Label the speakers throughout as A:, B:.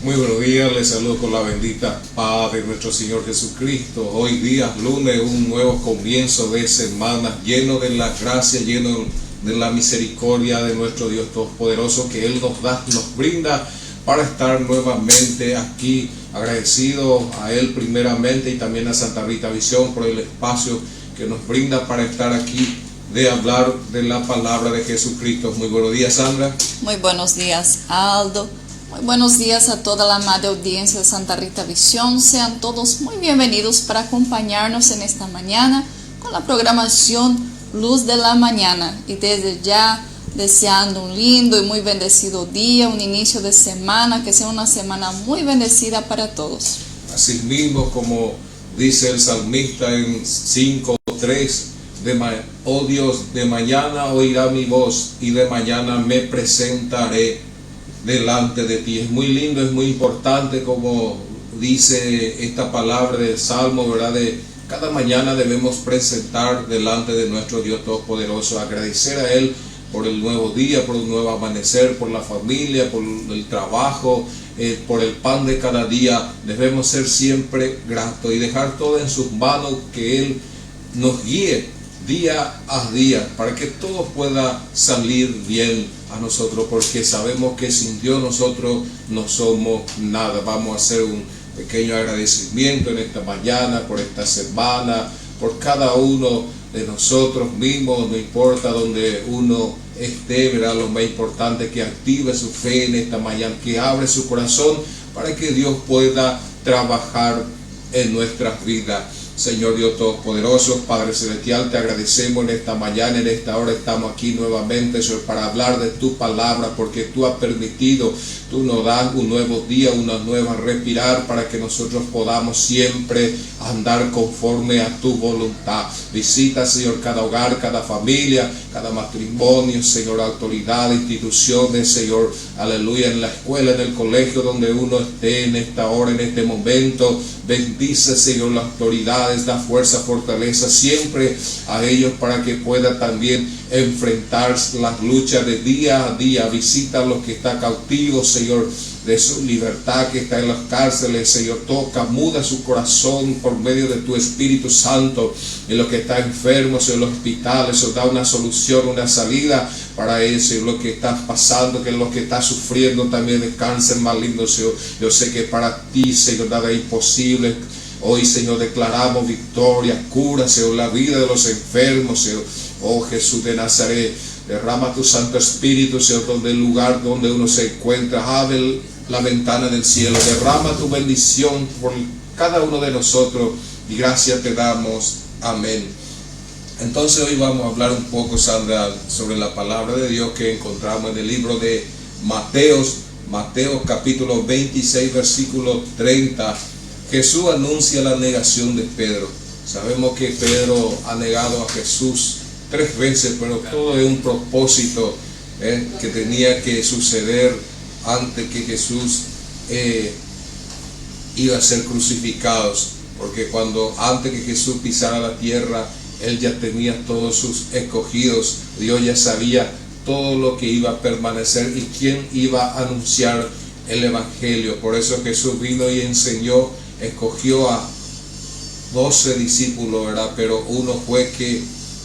A: Muy buenos días, les saludo con la bendita paz de nuestro Señor Jesucristo. Hoy día, lunes, un nuevo comienzo de semana, lleno de la gracia, lleno de la misericordia de nuestro Dios Todopoderoso, que Él nos da, nos brinda para estar nuevamente aquí, agradecido a Él primeramente y también a Santa Rita Visión por el espacio que nos brinda para estar aquí, de hablar de la palabra de Jesucristo. Muy buenos días, Sandra.
B: Muy buenos días, Aldo. Muy buenos días a toda la amada audiencia de Santa Rita Visión. Sean todos muy bienvenidos para acompañarnos en esta mañana con la programación Luz de la Mañana. Y desde ya deseando un lindo y muy bendecido día, un inicio de semana, que sea una semana muy bendecida para todos.
A: Así mismo, como dice el salmista en 5:3, oh Dios, de mañana oirá mi voz y de mañana me presentaré delante de ti. Es muy lindo, es muy importante, como dice esta palabra del Salmo, ¿verdad? De cada mañana debemos presentar delante de nuestro Dios Todopoderoso, agradecer a Él por el nuevo día, por el nuevo amanecer, por la familia, por el trabajo, por el pan de cada día. Debemos ser siempre gratos y dejar todo en sus manos, que Él nos guíe día a día para que todo pueda salir bien a nosotros, porque sabemos que sin Dios nosotros no somos nada. Vamos a hacer un pequeño agradecimiento en esta mañana por esta semana, por cada uno de nosotros mismos, no importa donde uno esté, ¿verdad? Lo más importante es que active su fe en esta mañana, que abre su corazón para que Dios pueda trabajar en nuestras vidas. Señor Dios Todopoderoso, Padre Celestial, te agradecemos en esta mañana, en esta hora estamos aquí nuevamente, Señor, para hablar de tu palabra, porque tú has permitido, tú nos das un nuevo día, una nueva respirar, para que nosotros podamos siempre andar conforme a tu voluntad. Visita, Señor, cada hogar, cada familia, cada matrimonio, Señor, autoridad, instituciones, Señor, aleluya, en la escuela, en el colegio, donde uno esté en esta hora, en este momento. Bendice, Señor, la autoridad, da fuerza, fortaleza siempre a ellos para que pueda también enfrentar las luchas de día a día. Visita a los que están cautivos, Señor, de su libertad, que está en las cárceles, Señor. Toca, muda su corazón por medio de tu Espíritu Santo. En los que están enfermos en los hospitales, Señor, da una solución, una salida para eso. En lo que está pasando, que en lo que está sufriendo también de cáncer maligno, Señor, yo sé que para ti, Señor, nada es imposible. Hoy, Señor, declaramos victoria, cura, Señor, la vida de los enfermos, Señor. Oh Jesús de Nazaret, derrama tu Santo Espíritu, Señor, donde el lugar donde uno se encuentra. Abre la ventana del cielo, derrama tu bendición por cada uno de nosotros y gracias te damos. Amén. Entonces hoy vamos a hablar un poco, Sandra, sobre la palabra de Dios que encontramos en el libro de Mateo capítulo 26, versículo 30. Jesús anuncia la negación de Pedro. Sabemos que Pedro ha negado a Jesús 3 veces, pero todo es un propósito que tenía que suceder antes que Jesús iba a ser crucificado. Porque antes que Jesús pisara la tierra, Él ya tenía todos sus escogidos. Dios ya sabía todo lo que iba a permanecer y quién iba a anunciar el Evangelio. Por eso Jesús vino y enseñó, escogió a 12 discípulos, ¿verdad? Pero uno fue que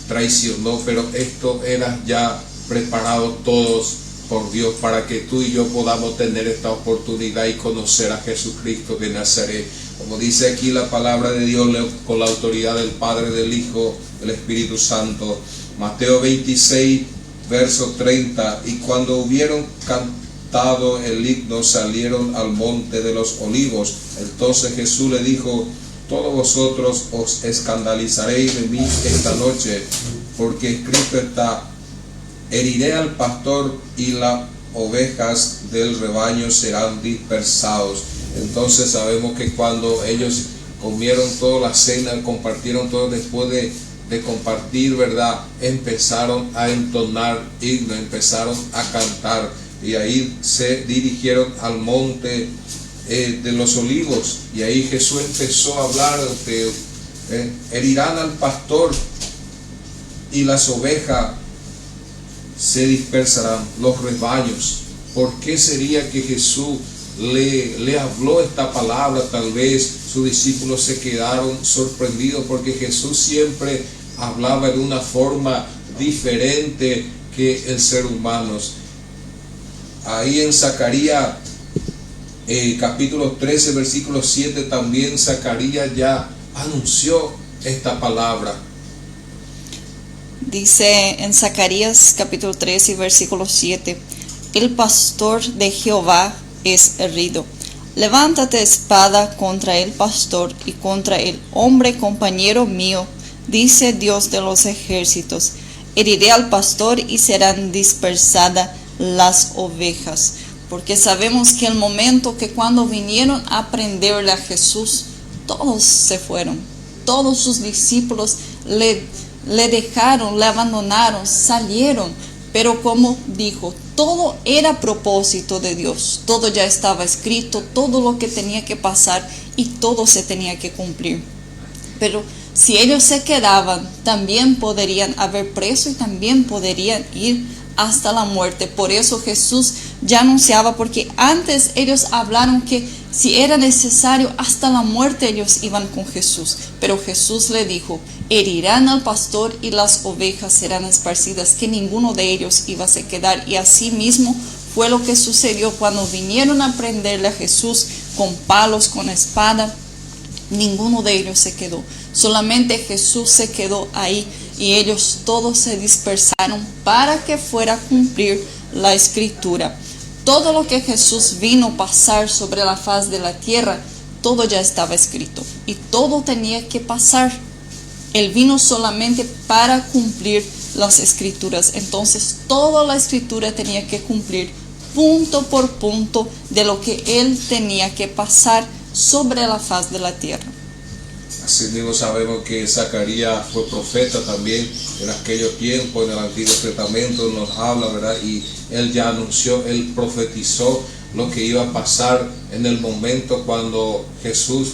A: traicionó, pero esto era ya preparado todos por Dios para que tú y yo podamos tener esta oportunidad y conocer a Jesucristo de Nazaret. Como dice aquí la palabra de Dios, con la autoridad del Padre, del Hijo, del Espíritu Santo. Mateo 26, verso 30. Y cuando hubieron cantado el himno, salieron al monte de los olivos. Entonces Jesús le dijo: todos vosotros os escandalizaréis de mí esta noche, porque escrito está: heriré al pastor y las ovejas del rebaño serán dispersados. Entonces sabemos que cuando ellos comieron toda la cena, compartieron todo, después de compartir, ¿verdad?, empezaron a entonar himnos, empezaron a cantar, y ahí se dirigieron al monte de los olivos. Y ahí Jesús empezó a hablar de herirán al pastor y las ovejas se dispersarán, los rebaños. ¿Por qué sería que Jesús le habló esta palabra, tal vez sus discípulos se quedaron sorprendidos porque Jesús siempre hablaba de una forma diferente que el ser humano. Ahí en Zacarías capítulo 13 versículo 7 también Zacarías ya anunció esta palabra.
B: Dice en Zacarías capítulo 13 versículo 7: el pastor de Jehová es herido. Levántate espada contra el pastor y contra el hombre compañero mío, dice Dios de los ejércitos. Heriré al pastor y serán dispersadas las ovejas. Porque sabemos que el momento que cuando vinieron a prenderle a Jesús, todos se fueron. Todos sus discípulos le dejaron, le abandonaron, salieron. Pero como dijo, todo era propósito de Dios. Todo ya estaba escrito, todo lo que tenía que pasar y todo se tenía que cumplir. Pero si ellos se quedaban, también podrían haber preso y también podrían ir hasta la muerte. Por eso Jesús ya anunciaba, porque antes ellos hablaron que si era necesario hasta la muerte ellos iban con Jesús. Pero Jesús le dijo, herirán al pastor y las ovejas serán esparcidas, que ninguno de ellos iba a quedar. Y así mismo fue lo que sucedió cuando vinieron a prenderle a Jesús con palos, con espada. Ninguno de ellos se quedó, solamente Jesús se quedó ahí y ellos todos se dispersaron para que fuera a cumplir la escritura. Todo lo que Jesús vino a pasar sobre la faz de la tierra, todo ya estaba escrito y todo tenía que pasar. Él vino solamente para cumplir las escrituras. Entonces toda la escritura tenía que cumplir punto por punto de lo que Él tenía que pasar sobre la faz de la tierra.
A: Así mismo sabemos que Zacarías fue profeta también en aquellos tiempos, en el Antiguo Testamento nos habla, ¿verdad? Y él ya anunció, él profetizó lo que iba a pasar en el momento cuando Jesús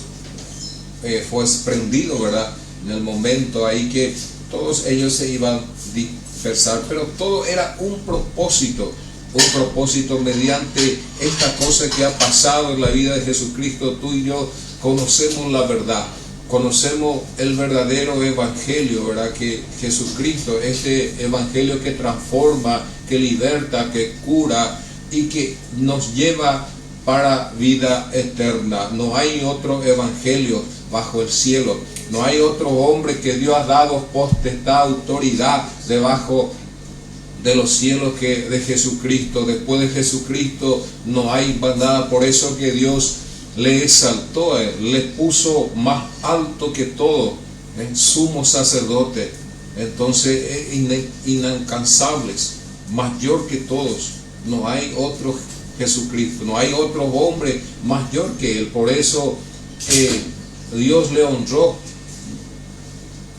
A: fue prendido, ¿verdad? En el momento ahí que todos ellos se iban a dispersar, pero todo era un propósito mediante esta cosa que ha pasado en la vida de Jesucristo. Tú y yo conocemos la verdad, conocemos el verdadero evangelio, ¿verdad? Que Jesucristo, este evangelio que transforma, que liberta, que cura y que nos lleva para vida eterna. No hay otro evangelio bajo el cielo, no hay otro hombre que Dios ha dado potestad, autoridad debajo de los cielos que de Jesucristo. Después de Jesucristo no hay nada. Por eso que Dios le exaltó, le puso más alto que todo, sumo sacerdote. Entonces inalcanzables, mayor que todos. No hay otro Jesucristo, no hay otro hombre mayor que Él. Por eso Dios le honró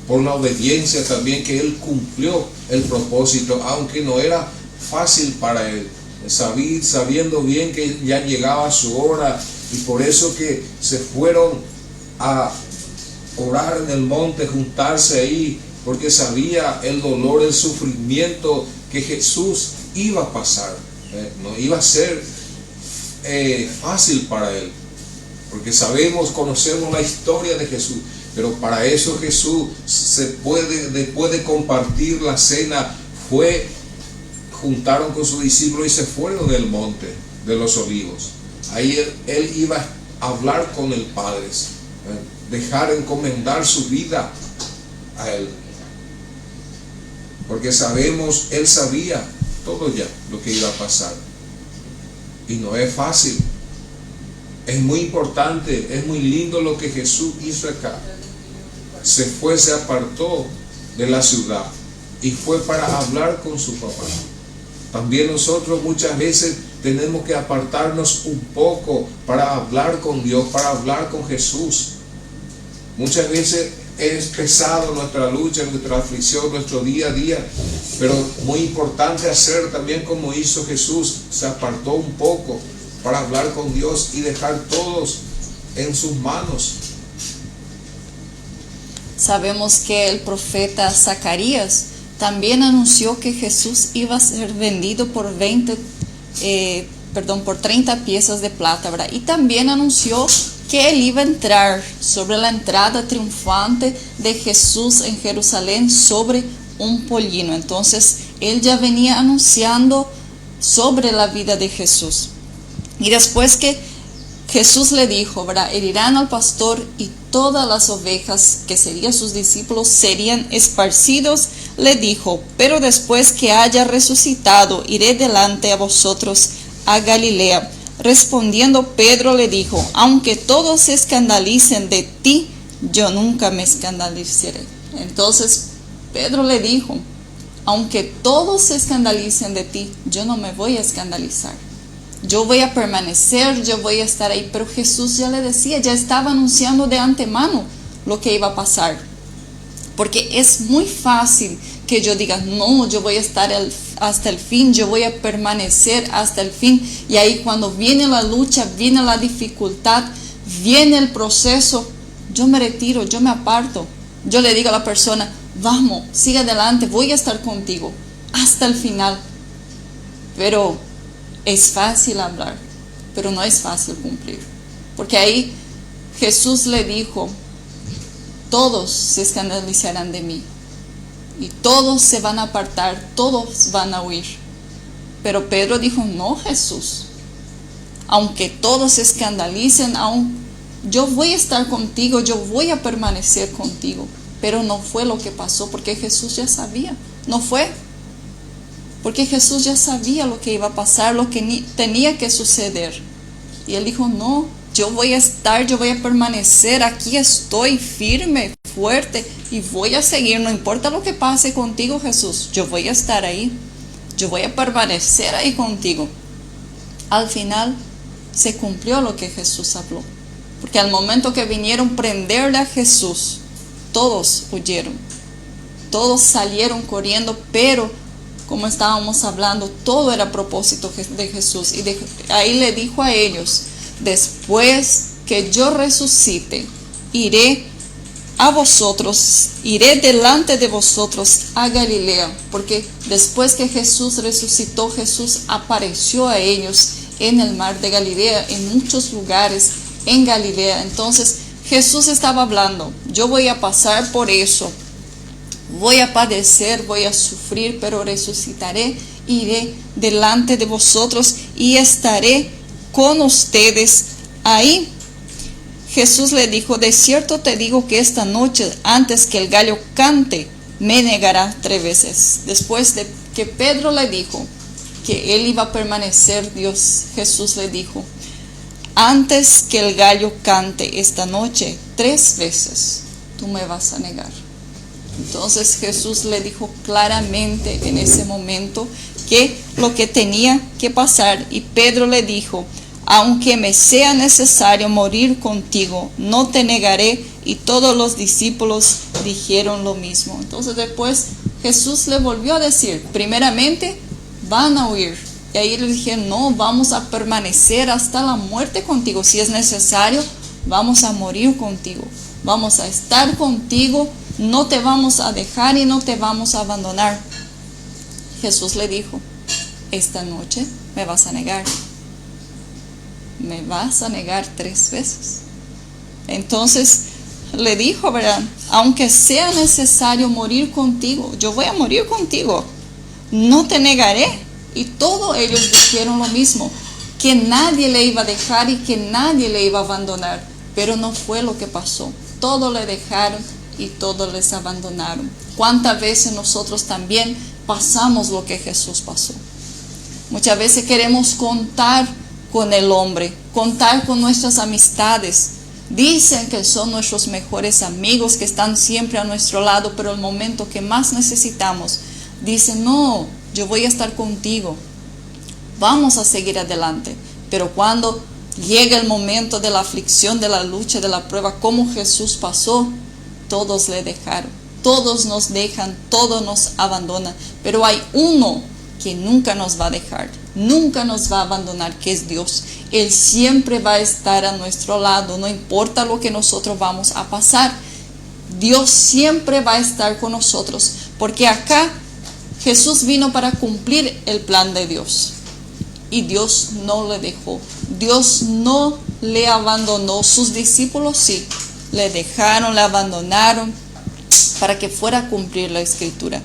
A: por la obediencia también, que Él cumplió el propósito, aunque no era fácil para Él, sabiendo bien que ya llegaba su hora, y por eso que se fueron a orar en el monte, juntarse ahí, porque sabía el dolor, el sufrimiento que Jesús iba a pasar. No iba a ser fácil para Él, porque conocemos la historia de Jesús. Pero para eso Jesús después de compartir la cena, juntaron con sus discípulos y se fueron del monte de los olivos. Ahí él iba a hablar con el Padre, dejar encomendar su vida a Él. Porque Él sabía todo ya lo que iba a pasar. Y no es fácil. Es muy importante, es muy lindo lo que Jesús hizo acá. Se apartó de la ciudad y fue para hablar con su papá. También nosotros muchas veces tenemos que apartarnos un poco para hablar con Dios, para hablar con Jesús. Muchas veces es pesado nuestra lucha, nuestra aflicción, nuestro día a día, pero muy importante hacer también como hizo Jesús. Se apartó un poco para hablar con Dios y dejar todos en sus manos.
B: Sabemos que el profeta Zacarías también anunció que Jesús iba a ser vendido por 20 por 30 piezas de plata, ¿verdad? Y también anunció que él iba a entrar sobre la entrada triunfante de Jesús en Jerusalén sobre un pollino. Entonces, él ya venía anunciando sobre la vida de Jesús. Y después que Jesús le dijo, ¿verdad? Herirán al pastor y todas las ovejas que serían sus discípulos serían esparcidos. Le dijo, pero después que haya resucitado, iré delante a vosotros a Galilea. Respondiendo Pedro le dijo, aunque todos se escandalicen de ti, yo nunca me escandalizaré. Entonces Pedro le dijo, aunque todos se escandalicen de ti, yo no me voy a escandalizar. Yo voy a permanecer, yo voy a estar ahí. Pero Jesús ya le decía, ya estaba anunciando de antemano lo que iba a pasar. Porque es muy fácil que yo diga, no, yo voy a estar hasta el fin, yo voy a permanecer hasta el fin. Y ahí cuando viene la lucha, viene la dificultad, viene el proceso, yo me retiro, yo me aparto. Yo le digo a la persona, vamos, sigue adelante, voy a estar contigo hasta el final. Pero es fácil hablar, pero no es fácil cumplir. Porque ahí Jesús le dijo, todos se escandalizarán de mí. Y todos se van a apartar, todos van a huir. Pero Pedro dijo, no, Jesús. Aunque todos se escandalicen, yo voy a estar contigo, yo voy a permanecer contigo. Pero no fue lo que pasó, porque Jesús ya sabía. No fue. Porque Jesús ya sabía lo que iba a pasar, lo que tenía que suceder. Y él dijo, no, yo voy a estar, yo voy a permanecer, aquí estoy firme, fuerte, y voy a seguir, no importa lo que pase contigo, Jesús, yo voy a estar ahí, yo voy a permanecer ahí contigo. Al final se cumplió lo que Jesús habló, porque al momento que vinieron a prenderle a Jesús, todos huyeron, todos salieron corriendo, pero como estábamos hablando, todo era propósito de Jesús. Y ahí le dijo a ellos, después que yo resucite, iré delante de vosotros a Galilea. Porque después que Jesús resucitó, Jesús apareció a ellos en el mar de Galilea, en muchos lugares en Galilea. Entonces Jesús estaba hablando, yo voy a pasar por eso. Voy a padecer, voy a sufrir, pero resucitaré, iré delante de vosotros y estaré con ustedes ahí. Jesús le dijo, de cierto te digo que esta noche, antes que el gallo cante, me negará 3 veces. Después de que Pedro le dijo que él iba a permanecer, Jesús le dijo, antes que el gallo cante esta noche, 3 veces, tú me vas a negar. Entonces Jesús le dijo claramente en ese momento que lo que tenía que pasar. Y Pedro le dijo, aunque me sea necesario morir contigo, no te negaré. Y todos los discípulos dijeron lo mismo. Entonces después Jesús le volvió a decir, primeramente van a huir. Y ahí le dijeron, no, vamos a permanecer hasta la muerte contigo. Si es necesario, vamos a morir contigo. Vamos a estar contigo. No te vamos a dejar y no te vamos a abandonar. Jesús le dijo, esta noche me vas a negar. Me vas a negar 3 veces. Entonces le dijo, ¿verdad? Aunque sea necesario morir contigo, yo voy a morir contigo. No te negaré. Y todos ellos dijeron lo mismo, que nadie le iba a dejar y que nadie le iba a abandonar. Pero no fue lo que pasó. Todos le dejaron y todos les abandonaron. ¿Cuántas veces nosotros también pasamos lo que Jesús pasó? Muchas veces queremos contar con el hombre, contar con nuestras amistades. Dicen que son nuestros mejores amigos, que están siempre a nuestro lado, pero el momento que más necesitamos, dicen, no, yo voy a estar contigo. Vamos a seguir adelante. Pero cuando llega el momento de la aflicción, de la lucha, de la prueba, como Jesús pasó, todos le dejaron, todos nos dejan, todos nos abandonan, pero hay uno que nunca nos va a dejar, nunca nos va a abandonar, que es Dios. Él siempre va a estar a nuestro lado, no importa lo que nosotros vamos a pasar, Dios siempre va a estar con nosotros, porque acá Jesús vino para cumplir el plan de Dios. y Dios no le dejó. Dios no le abandonó. Sus discípulos sí, le dejaron, le abandonaron para que fuera a cumplir la Escritura,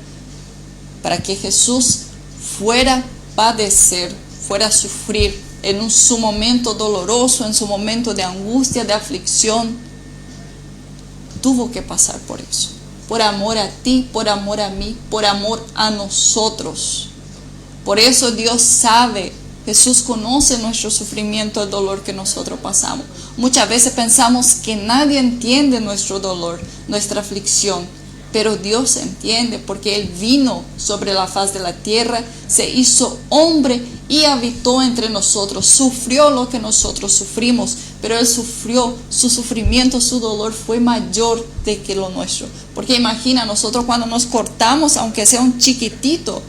B: para que Jesús fuera a padecer, fuera a sufrir en su momento doloroso, en su momento de angustia, de aflicción. Tuvo que pasar por eso, por amor a ti, por amor a mí, por amor a nosotros. Por eso Dios sabe, Jesús conoce nuestro sufrimiento, el dolor que nosotros pasamos. Muchas veces pensamos que nadie entiende nuestro dolor, nuestra aflicción, pero Dios entiende, porque Él vino sobre la faz de la tierra, se hizo hombre y habitó entre nosotros, sufrió lo que nosotros sufrimos, pero Él sufrió, su sufrimiento, su dolor fue mayor de que lo nuestro. Porque imagina, nosotros cuando nos cortamos, aunque sea un chiquitito,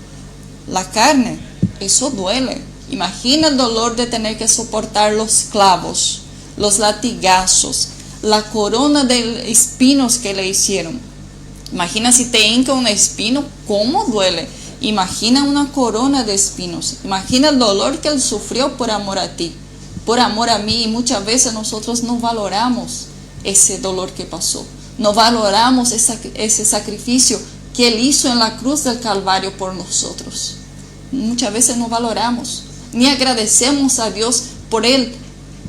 B: la carne, eso duele. Imagina el dolor de tener que soportar los clavos, los latigazos, la corona de espinos que le hicieron. Imagina si te hinca un espino, ¿cómo duele? Imagina una corona de espinos. Imagina el dolor que Él sufrió por amor a ti, por amor a mí. Y muchas veces nosotros no valoramos ese dolor que pasó. No valoramos ese sacrificio que Él hizo en la cruz del Calvario por nosotros. Muchas veces no valoramos, ni agradecemos a Dios por Él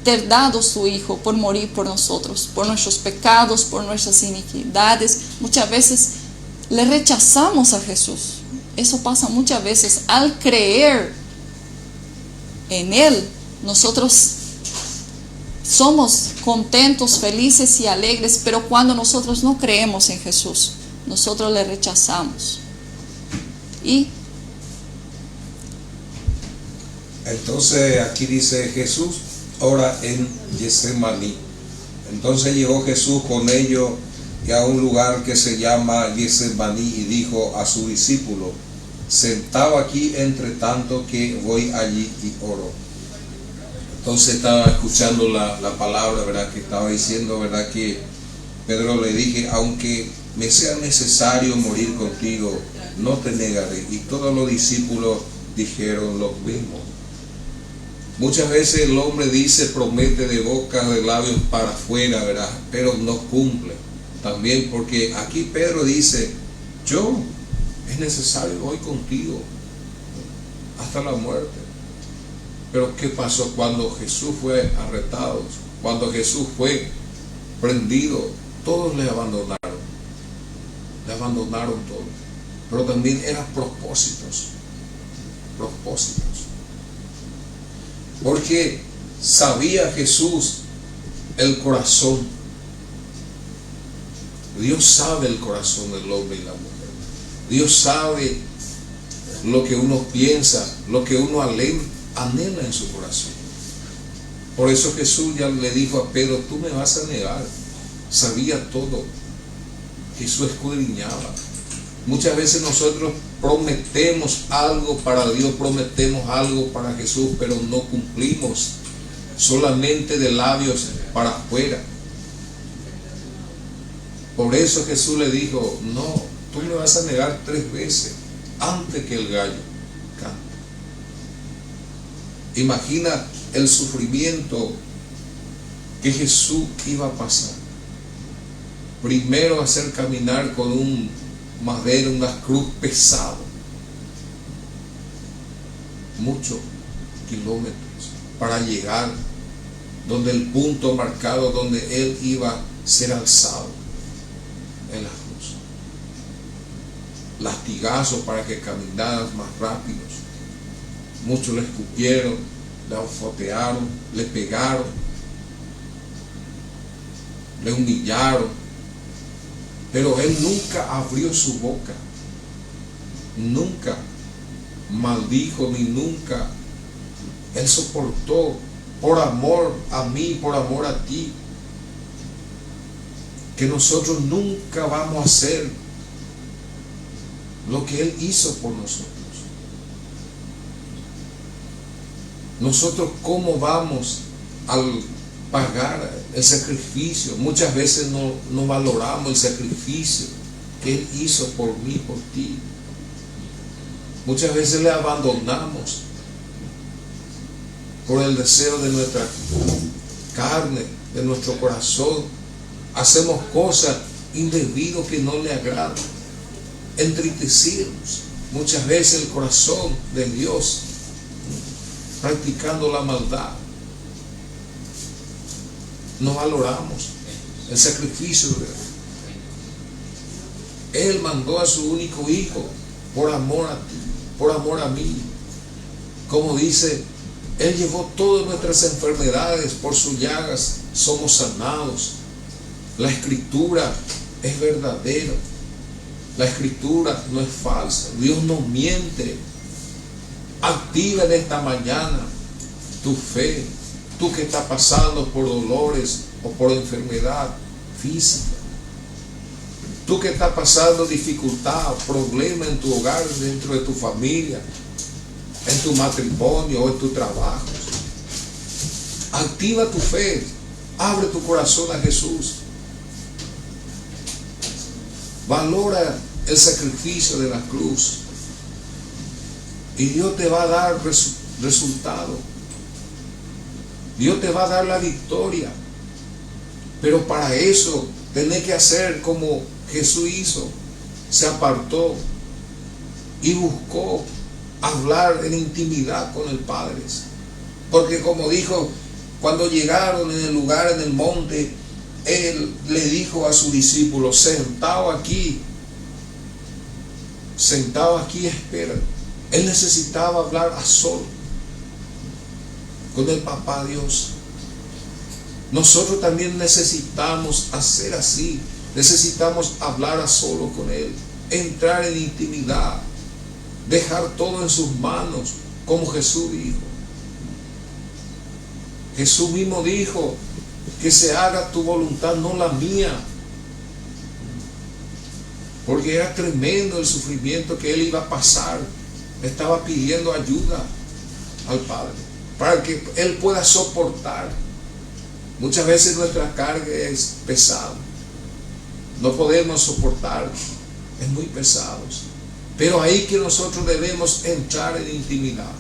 B: ter dado su Hijo, por morir por nosotros, por nuestros pecados, por nuestras iniquidades. Muchas veces le rechazamos a Jesús. Eso pasa muchas veces. Al creer en Él, nosotros somos contentos, felices y alegres, pero cuando nosotros no creemos en Jesús, nosotros le rechazamos. Y
A: entonces aquí dice Jesús ora en Getsemaní. Entonces llegó Jesús con ellos y a un lugar que se llama Getsemaní y dijo a su discípulo: sentado aquí entre tanto que voy allí y oro. Entonces estaba escuchando la palabra, ¿verdad? Que estaba diciendo, ¿verdad? Que Pedro le dije: aunque me sea necesario morir contigo, no te negaré. Y todos los discípulos dijeron lo mismo. Muchas veces el hombre dice, promete de boca, de labios para afuera, ¿verdad? Pero no cumple. También porque aquí Pedro dice: yo es necesario voy contigo hasta la muerte. Pero ¿qué pasó cuando Jesús fue arrestado? Cuando Jesús fue prendido, todos le abandonaron. Le abandonaron todos. Pero también eran propósitos. Propósitos. Porque sabía Jesús el corazón. Dios sabe el corazón del hombre y la mujer. Dios sabe lo que uno piensa, lo que uno anhela en su corazón. Por eso Jesús ya le dijo a Pedro: tú me vas a negar. Sabía todo. Jesús escudriñaba. Muchas veces nosotros prometemos algo para Dios, prometemos algo para Jesús, pero no cumplimos. Solamente de labios para afuera. Por eso Jesús le dijo: no, tú me vas a negar 3 veces antes que el gallo cante. Imagina el sufrimiento que Jesús iba a pasar. Primero hacer caminar con un madero, una cruz pesado, muchos kilómetros para llegar donde el punto marcado donde Él iba a ser alzado en la cruz. Latigazos para que caminaran más rápidos. Muchos le escupieron, le azotearon, le pegaron, le humillaron. Pero Él nunca abrió su boca, nunca maldijo, ni nunca. Él soportó por amor a mí, por amor a ti, que nosotros nunca vamos a hacer lo que Él hizo por nosotros. Nosotros, ¿cómo vamos al pagar el sacrificio? Muchas veces no valoramos el sacrificio que Él hizo por mí, por ti. Muchas veces le abandonamos. por el deseo de nuestra carne, de nuestro corazón. Hacemos cosas indebidas que no le agradan. Entristecimos muchas veces el corazón de Dios, practicando la maldad. No valoramos el sacrificio de Dios. Él mandó a su único hijo por amor a ti, por amor a mí. Como dice, Él llevó todas nuestras enfermedades, por sus llagas somos sanados. La escritura es verdadera. La escritura no es falsa. Dios no miente. Activa en esta mañana tu fe. Tú que estás pasando por dolores o por enfermedad física. Tú que estás pasando dificultad, problema en tu hogar, dentro de tu familia, en tu matrimonio o en tu trabajo. Activa tu fe. Abre tu corazón a Jesús. Valora el sacrificio de la cruz. Y Dios te va a dar resultado. Dios te va a dar la victoria. Pero para eso tenés que hacer como Jesús hizo. Se apartó y buscó hablar en intimidad con el Padre. Porque como dijo, cuando llegaron en el lugar, en el monte, Él le dijo a sus discípulos: sentado aquí, espera. Él necesitaba hablar a solo con el Papá Dios. Nosotros también necesitamos hacer así. Necesitamos hablar a solo con Él, entrar en intimidad, dejar todo en sus manos, como Jesús dijo. Jesús mismo dijo: que se haga tu voluntad, no la mía. Porque era tremendo el sufrimiento que Él iba a pasar. Estaba pidiendo ayuda al Padre para que Él pueda soportar. Muchas veces nuestra carga es pesada. No podemos soportar. Es muy pesado. Pero ahí que nosotros debemos entrar en intimidad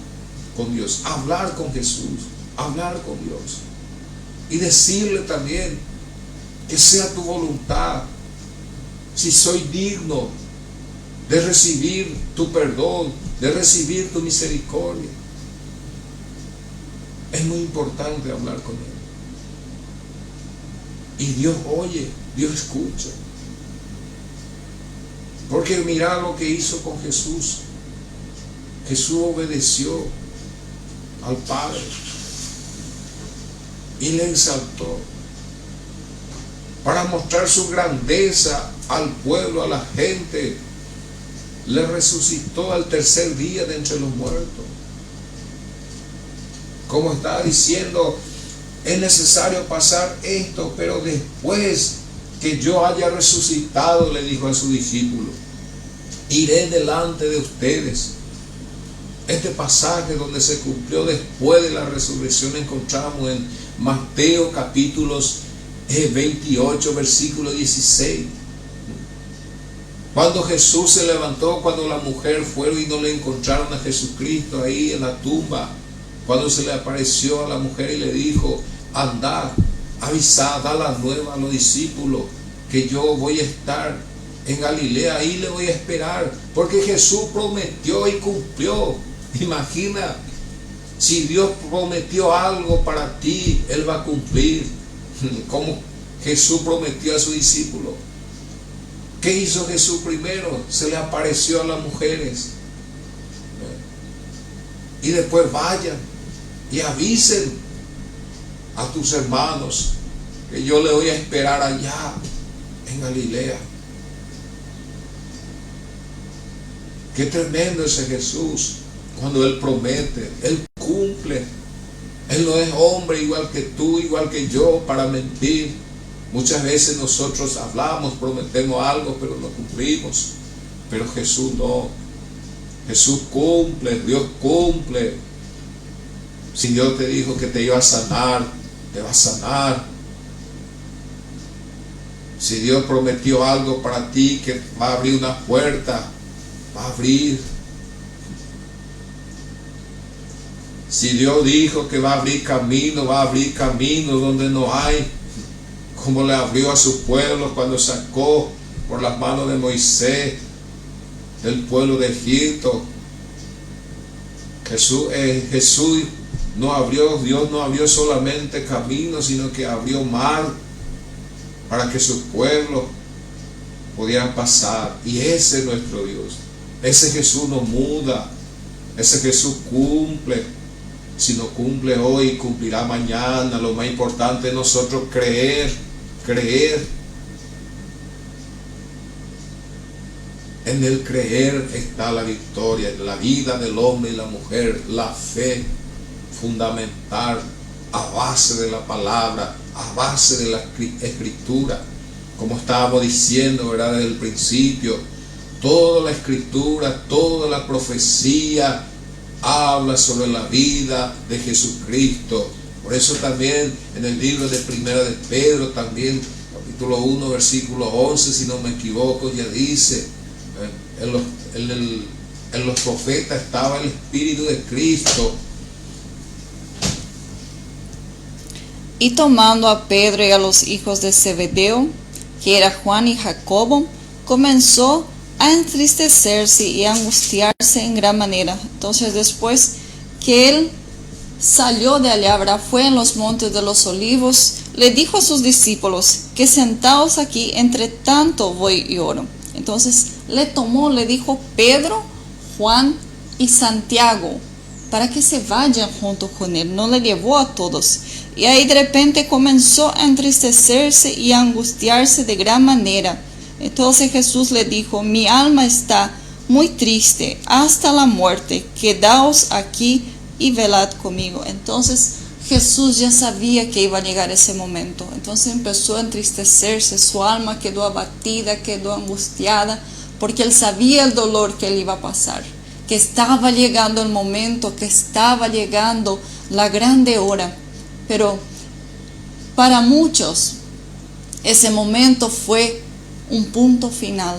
A: con Dios. Hablar con Jesús. Hablar con Dios. Y decirle también que sea tu voluntad. Si soy digno de recibir tu perdón, de recibir tu misericordia. Es muy importante hablar con Él. Y Dios oye, Dios escucha. Porque mira lo que hizo con Jesús. Jesús obedeció al Padre y le exaltó para mostrar su grandeza al pueblo, a la gente. Le resucitó al tercer día de entre los muertos. Como está diciendo, es necesario pasar esto, pero después que yo haya resucitado, le dijo a su discípulo, iré delante de ustedes. Este pasaje donde se cumplió después de la resurrección encontramos en Mateo capítulos 28, versículo 16. Cuando Jesús se levantó, cuando la mujer fueron y no le encontraron a Jesucristo ahí en la tumba, cuando se le apareció a la mujer y le dijo: andad, avisad, da la nueva a los discípulos que yo voy a estar en Galilea, ahí le voy a esperar, porque Jesús prometió y cumplió. Imagina, si Dios prometió algo para ti, Él va a cumplir, como Jesús prometió a sus discípulos. ¿Qué hizo Jesús primero? Se le apareció a las mujeres. Y después vayan y avisen a tus hermanos que yo le voy a esperar allá en Galilea. Qué tremendo ese Jesús. Cuando Él promete, Él cumple. Él no es hombre igual que tú, igual que yo, para mentir. Muchas veces nosotros hablamos, prometemos algo, pero no cumplimos. Pero Jesús no. Jesús cumple, Dios cumple. Si Dios te dijo que te iba a sanar, te va a sanar. Si Dios prometió algo para ti, que va a abrir una puerta, va a abrir. Si Dios dijo que va a abrir camino donde no hay, como le abrió a su pueblo cuando sacó por las manos de Moisés del pueblo de Egipto. Jesús no abrió, Dios no abrió solamente camino, sino que abrió mar para que sus pueblos pudieran pasar. Y ese es nuestro Dios. Ese Jesús no muda, ese Jesús cumple. Si no cumple hoy, cumplirá mañana. Lo más importante es nosotros creer. En el creer está la victoria, en la vida del hombre y la mujer, la fe fundamental, a base de la palabra, a base de la escritura. Como estábamos diciendo, ¿verdad? Desde el principio, toda la escritura, toda la profecía habla sobre la vida de Jesucristo. Por eso también en el libro de Primera de Pedro, también capítulo 1, versículo 11, si no me equivoco, ya dice, en los profetas estaba el Espíritu de Cristo.
B: Y tomando a Pedro y a los hijos de Zebedeo, que era Juan y Jacobo, comenzó a entristecerse y a angustiarse en gran manera. Entonces, después que él salió de allá, fue en los montes de los olivos, le dijo a sus discípulos que sentaos aquí, entre tanto voy y oro. Entonces le dijo Pedro, Juan y Santiago para que se vayan junto con él. No le llevó a todos. Y ahí de repente comenzó a entristecerse y a angustiarse de gran manera. Entonces Jesús le dijo: mi alma está muy triste hasta la muerte, quedaos aquí y velad conmigo. Entonces Jesús ya sabía que iba a llegar ese momento. Entonces empezó a entristecerse, su alma quedó abatida, quedó angustiada, porque él sabía el dolor que él iba a pasar, que estaba llegando el momento, que estaba llegando la grande hora. Pero para muchos ese momento fue un punto final,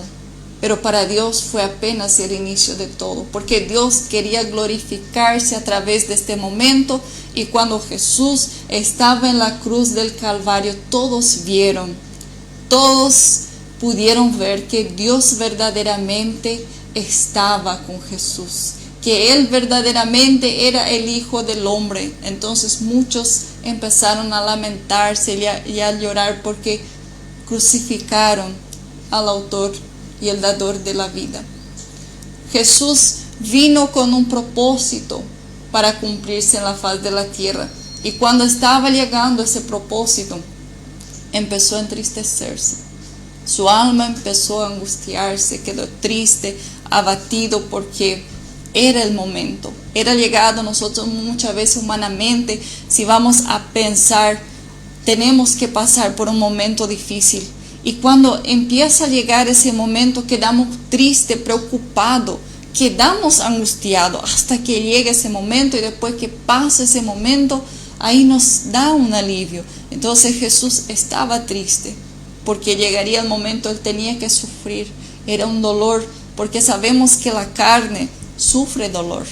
B: pero para Dios fue apenas el inicio de todo, porque Dios quería glorificarse a través de este momento. Y cuando Jesús estaba en la cruz del Calvario, todos pudieron ver que Dios verdaderamente estaba con Jesús, que Él verdaderamente era el Hijo del Hombre. Entonces muchos empezaron a lamentarse y a llorar porque crucificaron al autor y el dador de la vida. Jesús vino con un propósito para cumplirse en la faz de la tierra, y cuando estaba llegando ese propósito, empezó a entristecerse. Su alma empezó a angustiarse, quedó triste, abatido, porque era el momento, era llegado. Nosotros muchas veces humanamente, si vamos a pensar, tenemos que pasar por un momento difícil, y cuando empieza a llegar ese momento quedamos tristes, preocupados, quedamos angustiados hasta que llegue ese momento, y después que pasa ese momento, ahí nos da un alivio. Entonces Jesús estaba triste porque llegaría el momento, él tenía que sufrir, era un dolor, porque sabemos que la carne sufre dolor,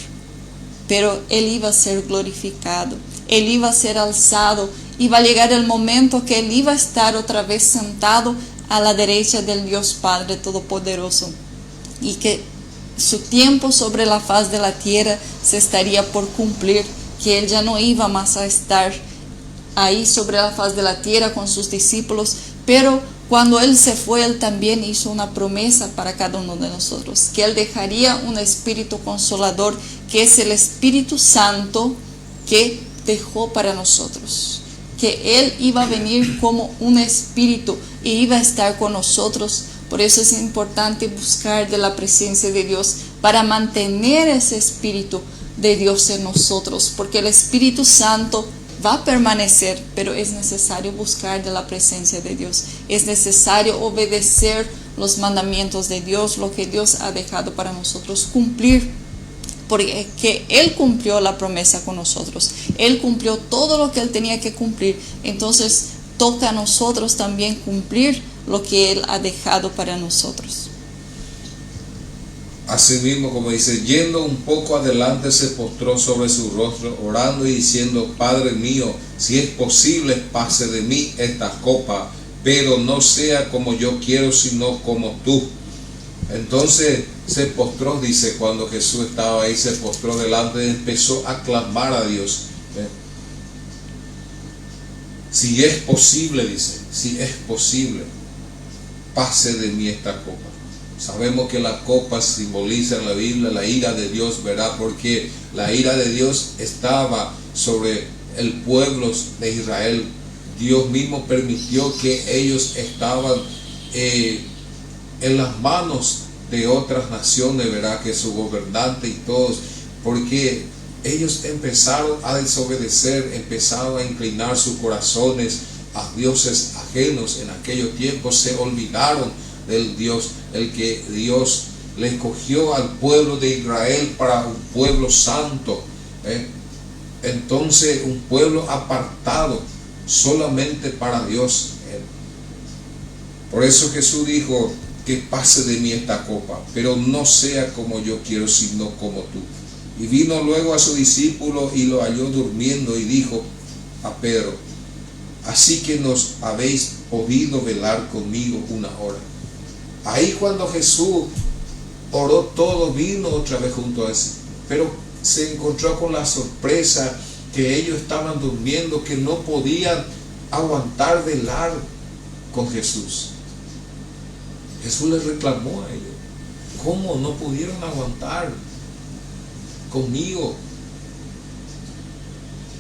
B: pero él iba a ser glorificado, él iba a ser alzado, iba a llegar el momento que él iba a estar otra vez sentado a la derecha del Dios Padre Todopoderoso, y que su tiempo sobre la faz de la tierra se estaría por cumplir, que él ya no iba más a estar ahí sobre la faz de la tierra con sus discípulos. Pero cuando él se fue, él también hizo una promesa para cada uno de nosotros, que él dejaría un espíritu consolador, que es el Espíritu Santo que dejó para nosotros, que él iba a venir como un espíritu y iba a estar con nosotros. Por eso es importante buscar de la presencia de Dios para mantener ese Espíritu de Dios en nosotros, porque el Espíritu Santo va a permanecer, pero es necesario buscar de la presencia de Dios. Es necesario obedecer los mandamientos de Dios, lo que Dios ha dejado para nosotros cumplir, porque Él cumplió la promesa con nosotros. Él cumplió todo lo que Él tenía que cumplir. Entonces toca a nosotros también cumplir lo que Él ha dejado para nosotros.
A: Asimismo, como dice, yendo un poco adelante, se postró sobre su rostro, orando y diciendo: Padre mío, si es posible, pase de mí esta copa, pero no sea como yo quiero, sino como tú. Entonces se postró, dice, cuando Jesús estaba ahí, se postró delante y empezó a clamar a Dios. Si es posible, dice, si es posible, pase de mí esta copa. Sabemos que la copa simboliza en la Biblia la ira de Dios, ¿verdad? Porque la ira de Dios estaba sobre el pueblo de Israel. Dios mismo permitió que ellos estaban en las manos de otras naciones, ¿verdad? Que su gobernante y todos, porque ellos empezaron a desobedecer, empezaron a inclinar sus corazones a dioses ajenos. En aquellos tiempos se olvidaron del Dios, el que Dios le escogió al pueblo de Israel para un pueblo santo, entonces un pueblo apartado solamente para Dios. Por eso Jesús dijo: que pase de mí esta copa, pero no sea como yo quiero, sino como tú. Y vino luego a su discípulo y lo halló durmiendo, y dijo a Pedro: así que nos habéis podido velar conmigo una hora. Ahí cuando Jesús oró todo, vino otra vez junto a él, pero se encontró con la sorpresa que ellos estaban durmiendo, que no podían aguantar velar con Jesús. Jesús les reclamó a ellos: ¿cómo no pudieron aguantar conmigo?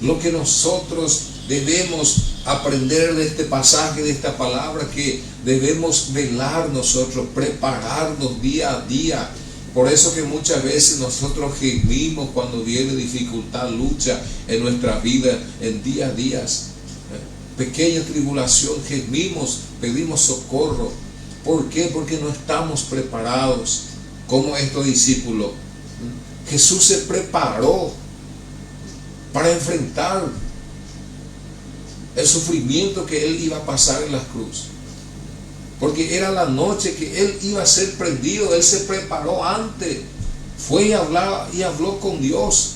A: Lo que nosotros debemos aprender de este pasaje, de esta palabra, que debemos velar nosotros, prepararnos día a día. Por eso que muchas veces nosotros gemimos cuando viene dificultad, lucha en nuestra vida, en día a día, pequeña tribulación, gemimos, pedimos socorro. ¿Por qué? Porque no estamos preparados como estos discípulos. Jesús se preparó para enfrentar el sufrimiento que Él iba a pasar en la cruz. Porque era la noche que Él iba a ser prendido. Él se preparó antes. Fue y habló con Dios.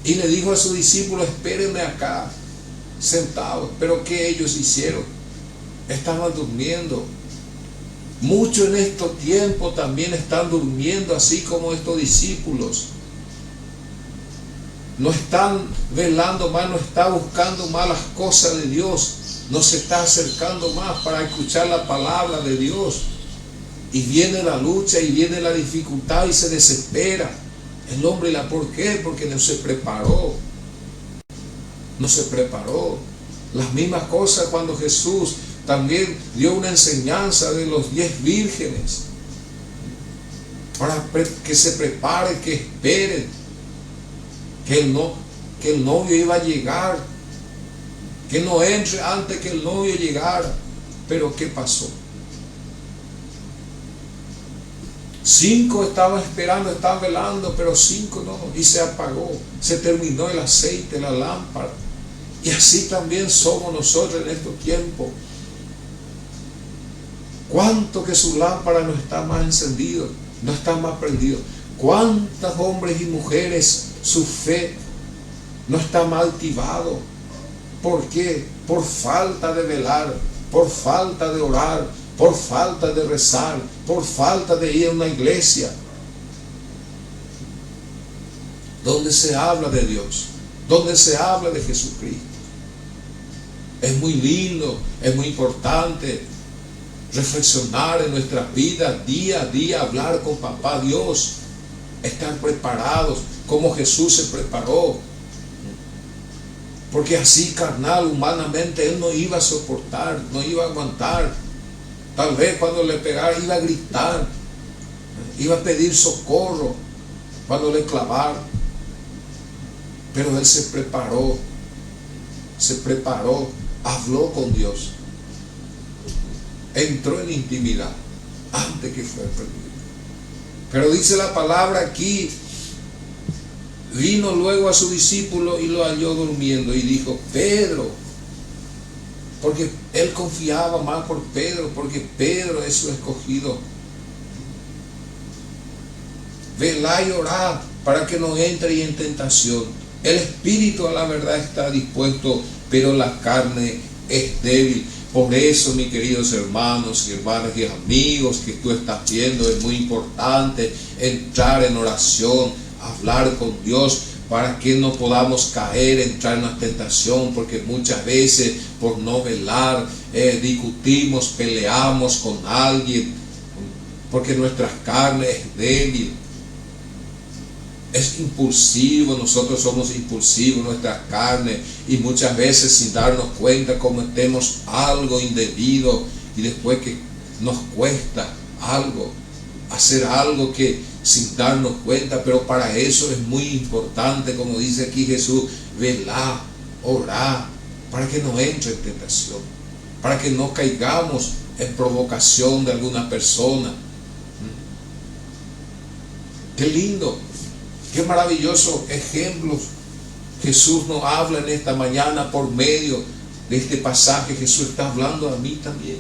A: Y le dijo a sus discípulos: espérenme acá, sentados. Pero ¿qué ellos hicieron? Estaban durmiendo. Muchos en estos tiempos también están durmiendo, así como estos discípulos. No están velando más, no están buscando más las cosas de Dios, no se está acercando más para escuchar la palabra de Dios. Y viene la lucha y viene la dificultad y se desespera el hombre. ¿Por qué? Porque no se preparó. No se preparó. Las mismas cosas cuando Jesús también dio una enseñanza de los 10 vírgenes, para que se preparen, que esperen, que el novio iba a llegar, que no entre antes que el novio llegara. Pero ¿qué pasó? 5 estaban esperando, estaban velando, pero 5 no, y se apagó, se terminó el aceite, la lámpara. Y así también somos nosotros en estos tiempos. ¿Cuánto que su lámpara no está más encendido, no está más prendido? ¿Cuántos hombres y mujeres su fe no está más activado? ¿Por qué? Por falta de velar, por falta de orar, por falta de rezar, por falta de ir a una iglesia donde se habla de Dios, donde se habla de Jesucristo. Es muy lindo, es muy importante reflexionar en nuestras vidas día a día, hablar con Papá Dios, estar preparados como Jesús se preparó. Porque así carnal, humanamente, Él no iba a soportar, no iba a aguantar. Tal vez cuando le pegara iba a gritar, iba a pedir socorro cuando le clavaron. Pero Él se preparó, habló con Dios, entró en intimidad antes que fue perdido. Pero dice la palabra aquí: vino luego a su discípulo y lo halló durmiendo, y dijo: Pedro, porque él confiaba más por Pedro, porque Pedro es su escogido. velá y orá para que no entre en tentación. El espíritu a la verdad está dispuesto, pero la carne es débil. Por eso, mis queridos hermanos y hermanas y amigos que tú estás viendo, es muy importante entrar en oración, hablar con Dios, para que no podamos caer, entrar en la tentación, porque muchas veces por no velar, discutimos, peleamos con alguien, porque nuestra carne es débil, es impulsivo, nosotros somos impulsivos, nuestra carne, y muchas veces sin darnos cuenta cometemos algo indebido, y después que nos cuesta algo, hacer algo que sin darnos cuenta. Pero para eso es muy importante, como dice aquí Jesús, velar, orar, para que no entre en tentación, para que no caigamos en provocación de alguna persona. Qué lindo, qué maravilloso ejemplos Jesús nos habla en esta mañana por medio de este pasaje. Jesús está hablando a mí también.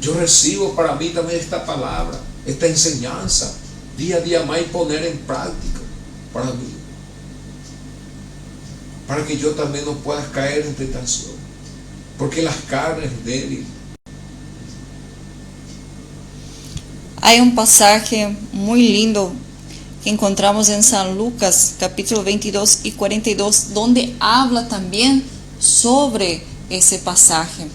A: Yo recibo para mí también esta palabra, esta enseñanza, día a día más, y poner en práctica para mí, para que yo también no pueda caer en tentación, porque las carnes débiles.
B: Hay un pasaje muy lindo que encontramos en San Lucas, capítulo 22 y 42, donde habla también sobre ese pasaje.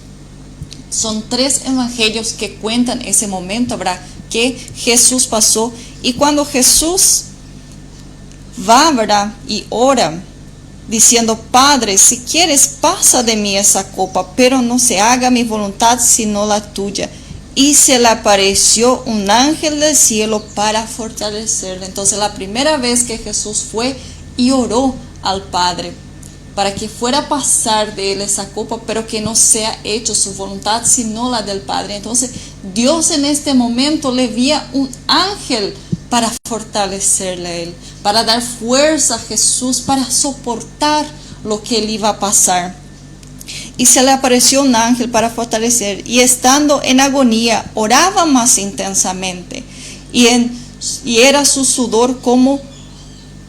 B: Son 3 evangelios que cuentan ese momento, ¿verdad?, que Jesús pasó. Y cuando Jesús va, ¿verdad?, y ora, diciendo: Padre, si quieres, pasa de mí esa copa, pero no se haga mi voluntad sino la tuya. Y se le apareció un ángel del cielo para fortalecerle. Entonces, la primera vez que Jesús fue y oró al Padre para que fuera a pasar de él esa copa, pero que no sea hecho su voluntad sino la del Padre. Entonces, Dios en este momento le envía un ángel para fortalecerle a él, para dar fuerza a Jesús, para soportar lo que él iba a pasar. Y se le apareció un ángel para fortalecer, y estando en agonía, oraba más intensamente, y era su sudor como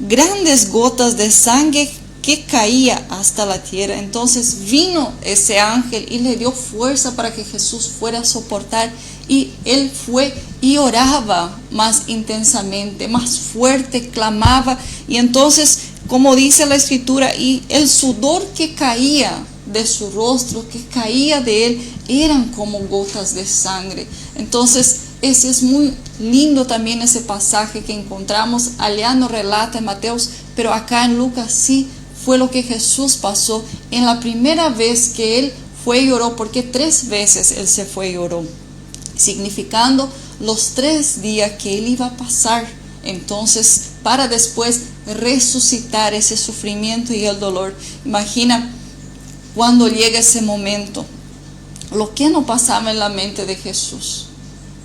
B: grandes gotas de sangre que caía hasta la tierra. Entonces vino ese ángel y le dio fuerza para que Jesús fuera a soportar, y él fue y oraba más intensamente, más fuerte, clamaba. Y entonces, como dice la escritura, y el sudor que caía de su rostro, que caía de él, eran como gotas de sangre. Entonces, ese es muy lindo también, ese pasaje que encontramos. Allá no relata en Mateos, pero acá en Lucas sí fue lo que Jesús pasó en la primera vez que él fue y oró, porque 3 veces él se fue y oró, significando los 3 días que él iba a pasar, entonces, para después resucitar ese sufrimiento y el dolor. Imagina cuando llega ese momento, lo que no pasaba en la mente de Jesús,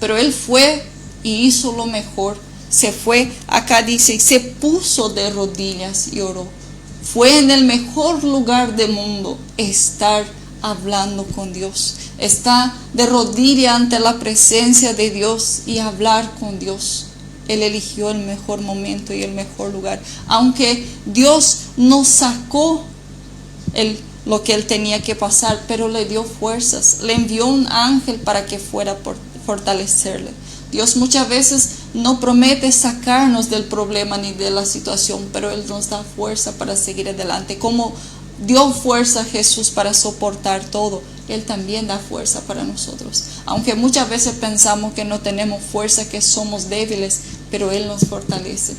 B: pero él fue y hizo lo mejor. Se fue, acá dice, y se puso de rodillas y oró. Fue en el mejor lugar del mundo estar hablando con Dios, está de rodilla ante la presencia de Dios y hablar con Dios. Él eligió el mejor momento y el mejor lugar, aunque Dios no sacó lo que él tenía que pasar, pero le dio fuerzas, le envió un ángel para que fuera por fortalecerle. Dios muchas veces no promete sacarnos del problema ni de la situación, pero él nos da fuerza para seguir adelante. Como dio fuerza a Jesús para soportar todo, él también da fuerza para nosotros. Aunque muchas veces pensamos que no tenemos fuerza, que somos débiles, pero él nos fortalece.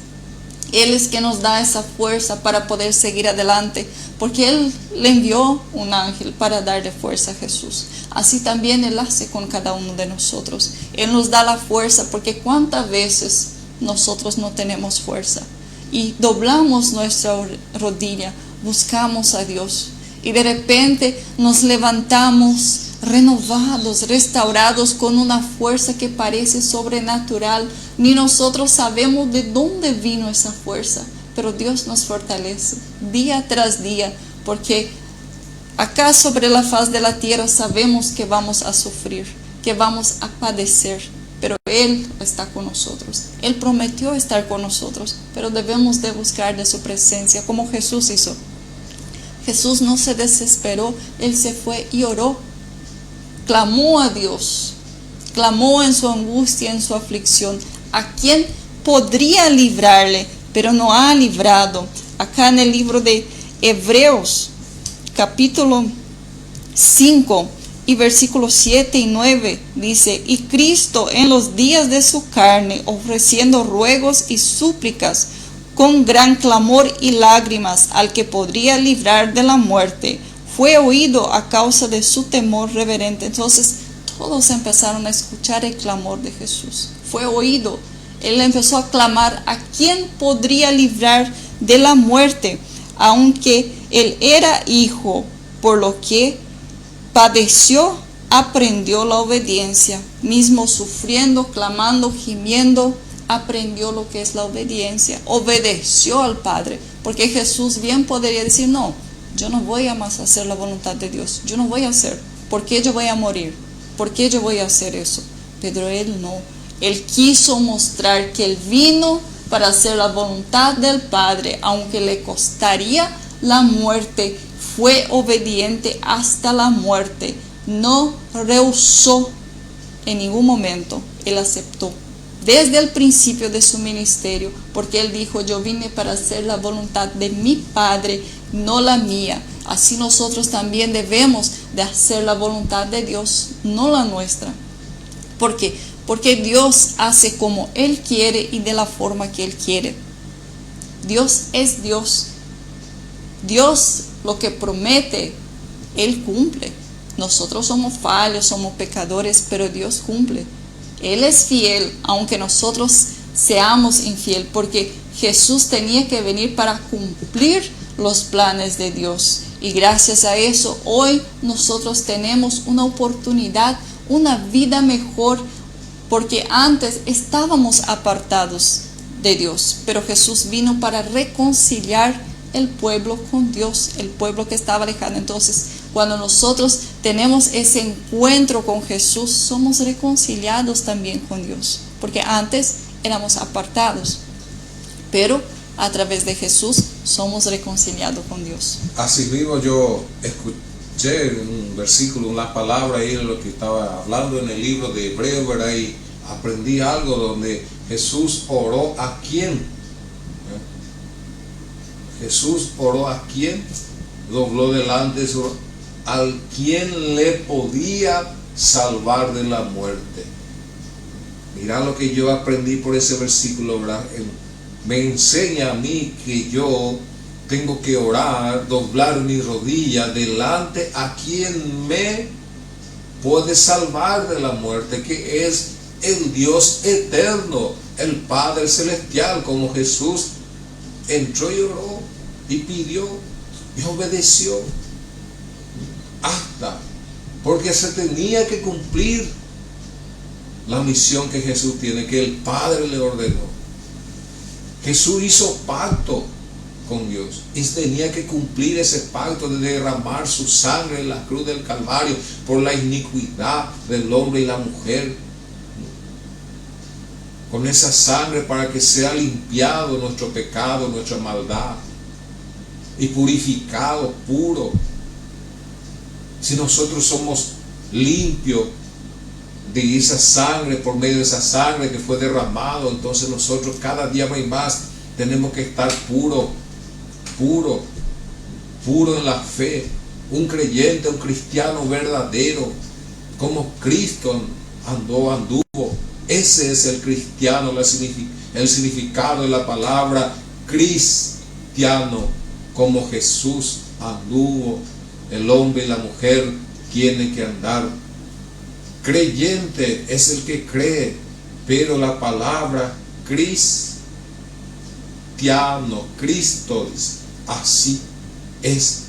B: Él es que nos da esa fuerza para poder seguir adelante, porque él le envió un ángel para darle fuerza a Jesús. Así también él hace con cada uno de nosotros. Él nos da la fuerza, porque cuántas veces nosotros no tenemos fuerza y doblamos nuestra rodilla, buscamos a Dios, y de repente nos levantamos renovados, restaurados, con una fuerza que parece sobrenatural. Ni nosotros sabemos de dónde vino esa fuerza, pero Dios nos fortalece día tras día, porque acá sobre la faz de la tierra sabemos que vamos a sufrir, que vamos a padecer, pero Él está con nosotros. Él prometió estar con nosotros, pero debemos de buscar de su presencia, como Jesús hizo. Jesús no se desesperó, Él se fue y oró. Clamó a Dios, clamó en su angustia, en su aflicción, a quien podría librarle, pero no ha librado. Acá en el libro de Hebreos, capítulo 5 y versículos 7 y 9, dice: y Cristo en los días de su carne, ofreciendo ruegos y súplicas con gran clamor y lágrimas al que podría librar de la muerte, fue oído a causa de su temor reverente. Entonces todos empezaron a escuchar el clamor de Jesús. Fue oído. Él empezó a clamar a quién podría librar de la muerte, aunque él era hijo, por lo que padeció, aprendió la obediencia, mismo sufriendo, clamando, gimiendo, aprendió lo que es la obediencia, obedeció al Padre, porque Jesús bien podría decir: no, yo no voy a más hacer la voluntad de Dios, yo no voy a hacer, ¿por qué yo voy a morir? ¿Por qué yo voy a hacer eso? Pero Él no, Él quiso mostrar que Él vino para hacer la voluntad del Padre, aunque le costaría la muerte. Fue obediente hasta la muerte, no rehusó en ningún momento, Él aceptó desde el principio de su ministerio, porque Él dijo: yo vine para hacer la voluntad de mi Padre, no la mía. Así nosotros también debemos de hacer la voluntad de Dios, no la nuestra. ¿Por qué? Porque Dios hace como Él quiere y de la forma que Él quiere. Dios es Dios. Dios lo que promete, Él cumple. Nosotros somos fallos, somos pecadores, pero Dios cumple. Él es fiel, aunque nosotros seamos infiel, porque Jesús tenía que venir para cumplir los planes de Dios. Y gracias a eso, hoy nosotros tenemos una oportunidad, una vida mejor, porque antes estábamos apartados de Dios, pero Jesús vino para reconciliar el pueblo con Dios, el pueblo que estaba alejado. Entonces, cuando nosotros tenemos ese encuentro con Jesús, somos reconciliados también con Dios, porque antes éramos apartados, pero a través de Jesús somos reconciliados con Dios.
A: Así mismo yo escuché un versículo, una palabra ahí en lo que estaba hablando en el libro de Hebreos, ¿verdad? Y aprendí algo donde Jesús oró a quién. Jesús oró a quién, dobló delante de su, al quien le podía salvar de la muerte. Mira lo que yo aprendí por ese versículo, ¿verdad? Me enseña a mí que yo tengo que orar, doblar mi rodilla delante a quien me puede salvar de la muerte, que es el Dios eterno, el Padre celestial. Como Jesús entró y oró y pidió y obedeció hasta, porque se tenía que cumplir la misión que Jesús tiene, que el Padre le ordenó. Jesús hizo pacto con Dios y tenía que cumplir ese pacto de derramar su sangre en la cruz del Calvario por la iniquidad del hombre y la mujer. Con esa sangre para que sea limpiado nuestro pecado, nuestra maldad, y purificado, puro. Si nosotros somos limpios de esa sangre, por medio de esa sangre que fue derramado, entonces nosotros cada día más tenemos que estar puro en la fe. Un creyente, un cristiano verdadero, como Cristo anduvo. Ese es el cristiano, el significado de la palabra cristiano. Como Jesús anduvo, el hombre y la mujer tienen que andar. Creyente es el que cree, pero la palabra cristiano, Cristo, así es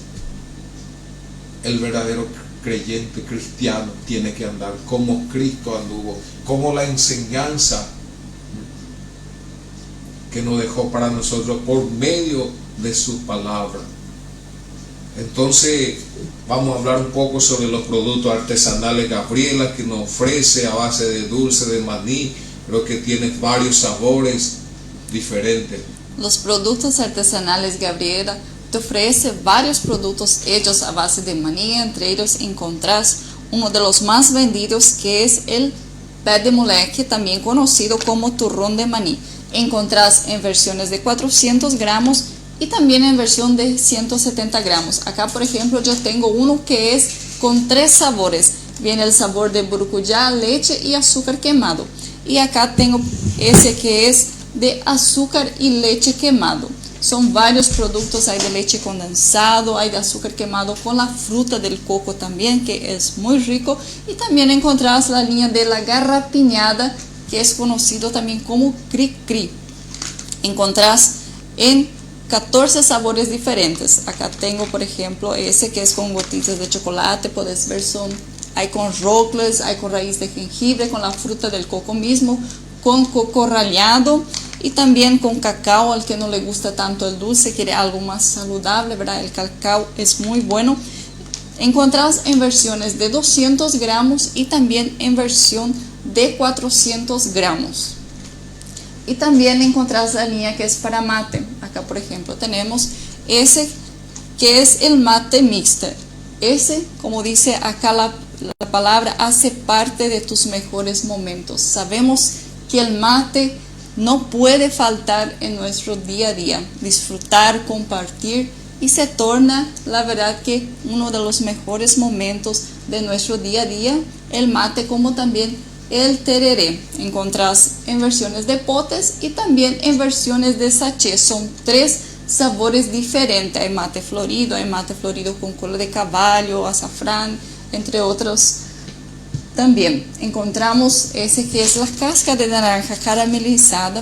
A: el verdadero creyente cristiano, tiene que andar como Cristo anduvo, como la enseñanza que nos dejó para nosotros por medio de su palabra. Entonces vamos a hablar un poco sobre los productos artesanales Gabriela, que nos ofrece a base de dulce de maní, pero que tiene varios sabores diferentes.
B: Los productos artesanales Gabriela te ofrece varios productos hechos a base de maní. Entre ellos encontrás uno de los más vendidos, que es el pé de moleque, también conocido como turrón de maní. Encontrás en versiones de 400 gramos y también en versión de 170 gramos. Acá, por ejemplo, yo tengo uno que es con 3 sabores. Viene el sabor de maracuyá, leche y azúcar quemado. Y acá tengo ese que es de azúcar y leche quemado. Son varios productos, hay de leche condensado, hay de azúcar quemado con la fruta del coco también, que es muy rico. Y también encontrarás la línea de la garrapiñada, que es conocido también como cri-cri. Encontrás en 14 sabores diferentes. Acá tengo, por ejemplo, ese que es con gotitas de chocolate. Puedes ver, hay con rocles, hay con raíz de jengibre, con la fruta del coco mismo, con coco rallado y también con cacao. Al que no le gusta tanto el dulce, quiere algo más saludable, ¿verdad? El cacao es muy bueno. Encontrás en versiones de 200 gramos y también en versión de 400 gramos. Y también encontrás la línea que es para mate. Acá, por ejemplo, tenemos ese que es el mate mixto. Ese, como dice acá la palabra, hace parte de tus mejores momentos. Sabemos que el mate no puede faltar en nuestro día a día. Disfrutar, compartir, y se torna, la verdad, que uno de los mejores momentos de nuestro día a día. El mate, como también el tereré. Encontrás en versiones de potes y también en versiones de sachet. Son 3 sabores diferentes. Hay mate florido con cola de caballo, azafrán, entre otros. También encontramos ese que es la cáscara de naranja caramelizada.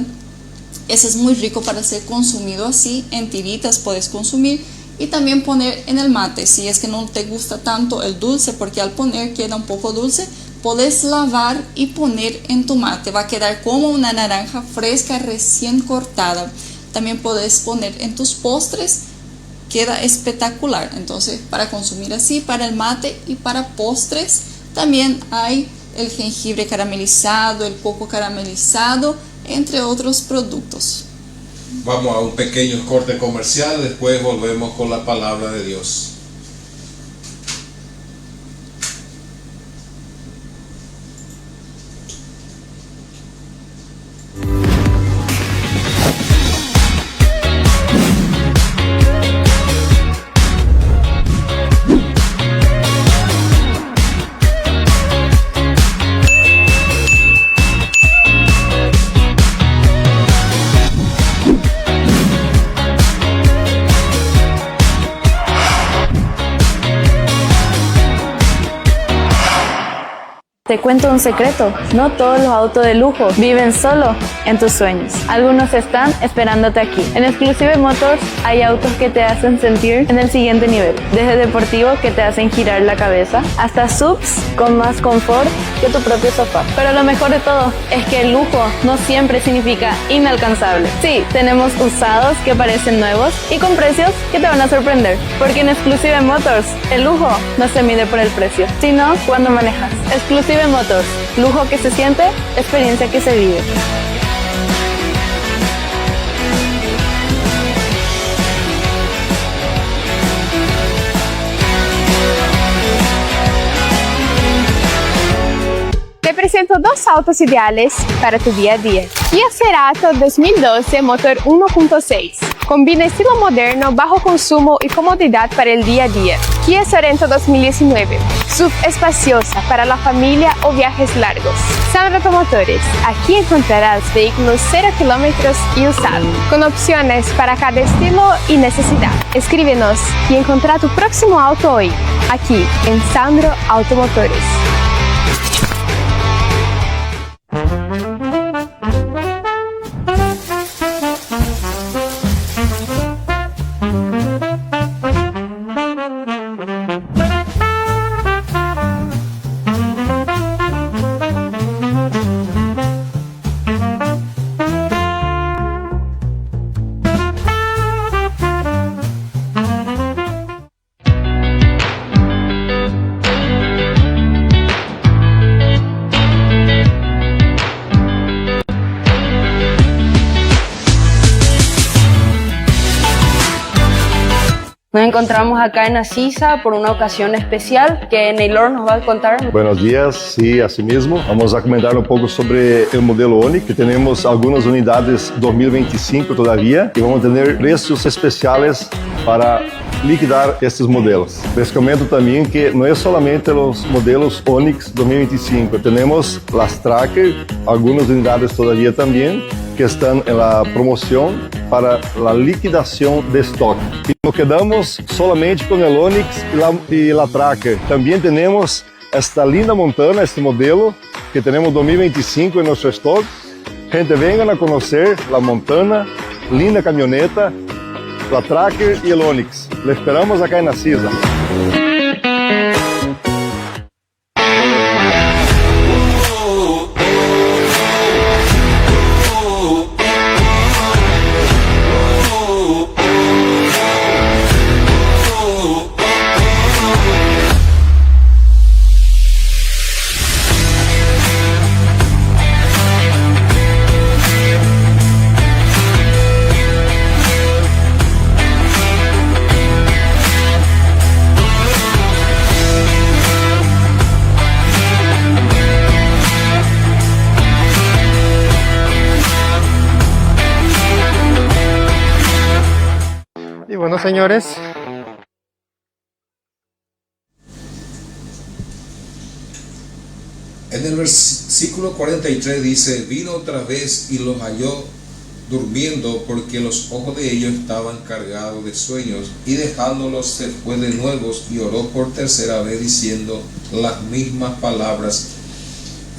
B: Ese es muy rico para ser consumido así. En tiritas puedes consumir y también poner en el mate. Si es que no te gusta tanto el dulce, porque al poner queda un poco dulce, puedes lavar y poner en tu mate. Va a quedar como una naranja fresca recién cortada. También puedes poner en tus postres. Queda espectacular. Entonces, para consumir así, para el mate y para postres, también hay el jengibre caramelizado, el coco caramelizado, entre otros productos.
A: Vamos a un pequeño corte comercial, después volvemos con la palabra de Dios.
C: Te cuento un secreto, no todos los autos de lujo viven solo en tus sueños. Algunos están esperándote aquí. En Exclusive Motors hay autos que te hacen sentir en el siguiente nivel. Desde deportivo que te hacen girar la cabeza, hasta subs con más confort que tu propio sofá. Pero lo mejor de todo es que el lujo no siempre significa inalcanzable. Sí, tenemos usados que parecen nuevos y con precios que te van a sorprender. Porque en Exclusive Motors el lujo no se mide por el precio, sino cuando manejas. Exclusive Motors, lujo que se siente, experiencia que se vive.
D: Te presento 2 autos ideales para tu día a día. Kia Cerato 2012 motor 1.6. Combina estilo moderno, bajo consumo y comodidad para el día a día. Kia Sorento 2019. SUV espaciosa para la familia o viajes largos. Sandro Automotores. Aquí encontrarás vehículos 0 kilómetros y usados, con opciones para cada estilo y necesidad. Escríbenos y encontrá tu próximo auto hoy, aquí en Sandro Automotores.
E: Nos encontramos acá en Asisa por una ocasión especial que Neylor nos va a contar.
F: Buenos días, sí, así mismo. Vamos a comentar un poco sobre el modelo Onix, que tenemos algunas unidades 2025 todavía y vamos a tener precios especiales para liquidar estes modelos. Les comento também que não é solamente os modelos Onix 2025, temos as Tracker, algumas unidades todavía também, que estão em promoção para a liquidação de estoque. E nos quedamos solamente com o Onix e a Tracker. Também temos esta linda Montana, este modelo, que temos 2025 em nosso estoque. Gente, venham a conhecer a Montana, linda caminhoneta, a Tracker e o Onix. Le esperamos acá en Asisa.
G: Y bueno, señores,
A: En el versículo 43 dice, vino otra vez y los halló durmiendo porque los ojos de ellos estaban cargados de sueños, y dejándolos se fue de nuevo y oró por tercera vez diciendo las mismas palabras.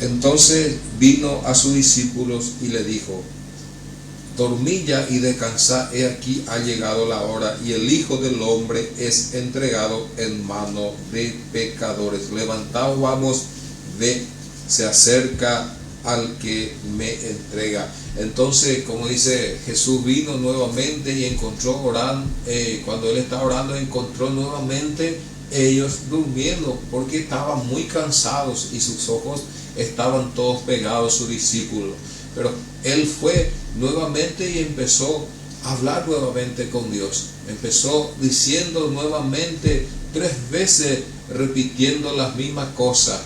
A: Entonces vino a sus discípulos y le dijo, dormid ya y descansad, he aquí ha llegado la hora y el Hijo del Hombre es entregado en mano de pecadores. Levantaos, vamos, ve, se acerca al que me entrega. Entonces, como dice, Jesús vino nuevamente y encontró orando, cuando él estaba orando encontró nuevamente ellos durmiendo porque estaban muy cansados y sus ojos estaban todos pegados, sus discípulos. Pero él fue nuevamente y empezó a hablar nuevamente con Dios. Empezó diciendo nuevamente 3 veces, repitiendo las mismas cosas.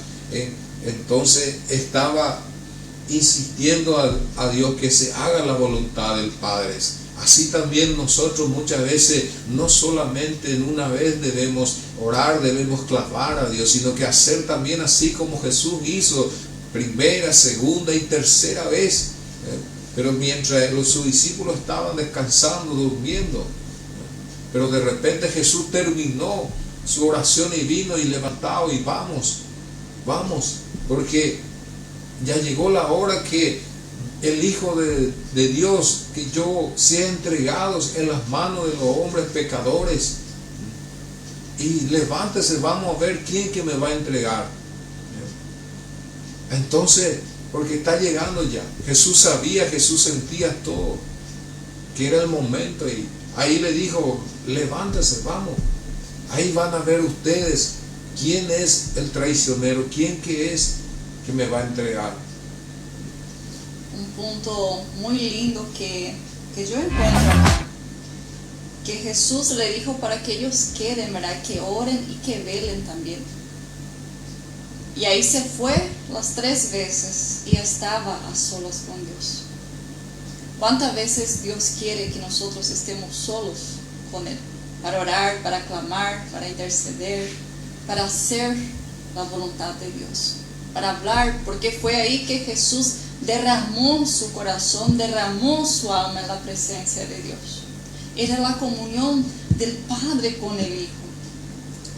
A: Entonces estaba insistiendo a Dios que se haga la voluntad del Padre. Así también nosotros muchas veces, no solamente en una vez debemos orar, debemos clamar a Dios, sino que hacer también así como Jesús hizo, primera, segunda y tercera vez. Pero mientras sus discípulos estaban descansando, durmiendo, pero de repente Jesús terminó su oración y vino y levantado y vamos, porque ya llegó la hora que el Hijo de Dios, que yo sea entregado en las manos de los hombres pecadores, y levántese, vamos a ver quién que me va a entregar. Entonces, porque está llegando ya. Jesús sabía, Jesús sentía todo, que era el momento, y ahí le dijo, levántese, vamos. Ahí van a ver ustedes quién es el traicionero, quién que es que me va a entregar.
B: Un punto muy lindo que yo encuentro acá, que Jesús le dijo para que ellos queden, ¿verdad? Que oren y que velen también. Y ahí se fue las 3 veces y estaba a solas con Dios. ¿Cuántas veces Dios quiere que nosotros estemos solos con Él? Para orar, para clamar, para interceder, para hacer la voluntad de Dios, para hablar, porque fue ahí que Jesús derramó su corazón, derramó su alma en la presencia de Dios. Era la comunión del Padre con el Hijo.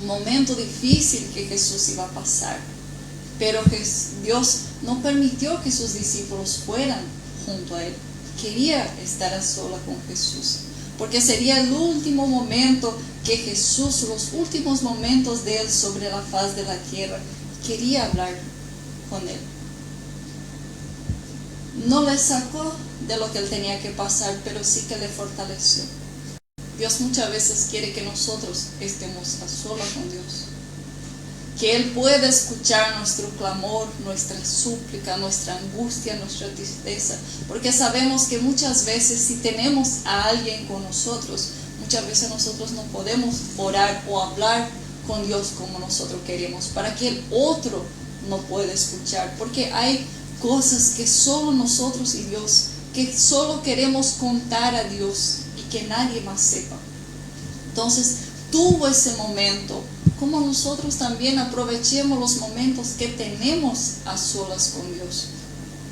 B: Un momento difícil que Jesús iba a pasar, pero Dios no permitió que sus discípulos fueran junto a Él. Quería estar a solas con Jesús, porque sería el último momento que Jesús, los últimos momentos de Él sobre la faz de la tierra, quería hablar con Él. No le sacó de lo que Él tenía que pasar, pero sí que le fortaleció. Dios muchas veces quiere que nosotros estemos a solas con Dios, que Él pueda escuchar nuestro clamor, nuestra súplica, nuestra angustia, nuestra tristeza, porque sabemos que muchas veces si tenemos a alguien con nosotros, muchas muchas veces nosotros no podemos orar o hablar con Dios como nosotros queremos, para que el otro no pueda escuchar, porque hay cosas que solo nosotros y Dios, que solo queremos contar a Dios y que nadie más sepa. Entonces tuvo ese momento, como nosotros también aprovechemos los momentos que tenemos a solas con Dios,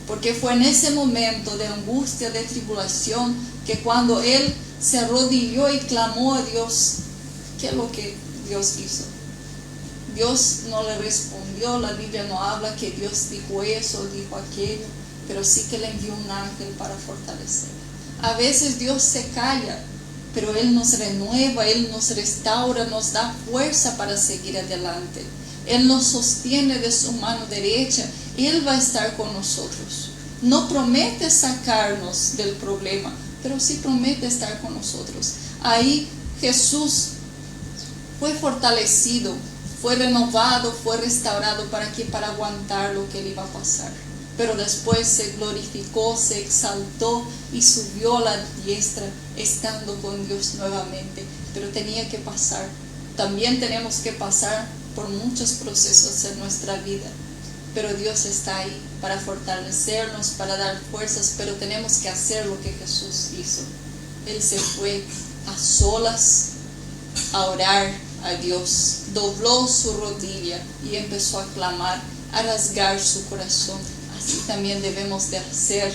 B: porque fue en ese momento de angustia, de tribulación, que cuando él se arrodilló y clamó a Dios, ¿qué es lo que Dios hizo? Dios no le respondió. La Biblia no habla que Dios dijo eso, dijo aquello, pero sí que le envió un ángel para fortalecer. A veces Dios se calla, pero Él nos renueva, Él nos restaura, nos da fuerza para seguir adelante. Él nos sostiene de su mano derecha, Él va a estar con nosotros. No promete sacarnos del problema, pero sí promete estar con nosotros. Ahí Jesús fue fortalecido, fue renovado, fue restaurado para aguantar lo que le iba a pasar. Pero después se glorificó, se exaltó y subió a la diestra, estando con Dios nuevamente. Pero tenía que pasar. También tenemos que pasar por muchos procesos en nuestra vida. Pero Dios está ahí para fortalecernos, para dar fuerzas, pero tenemos que hacer lo que Jesús hizo. Él se fue a solas a orar a Dios, dobló su rodilla y empezó a clamar, a rasgar su corazón. Así también debemos de hacer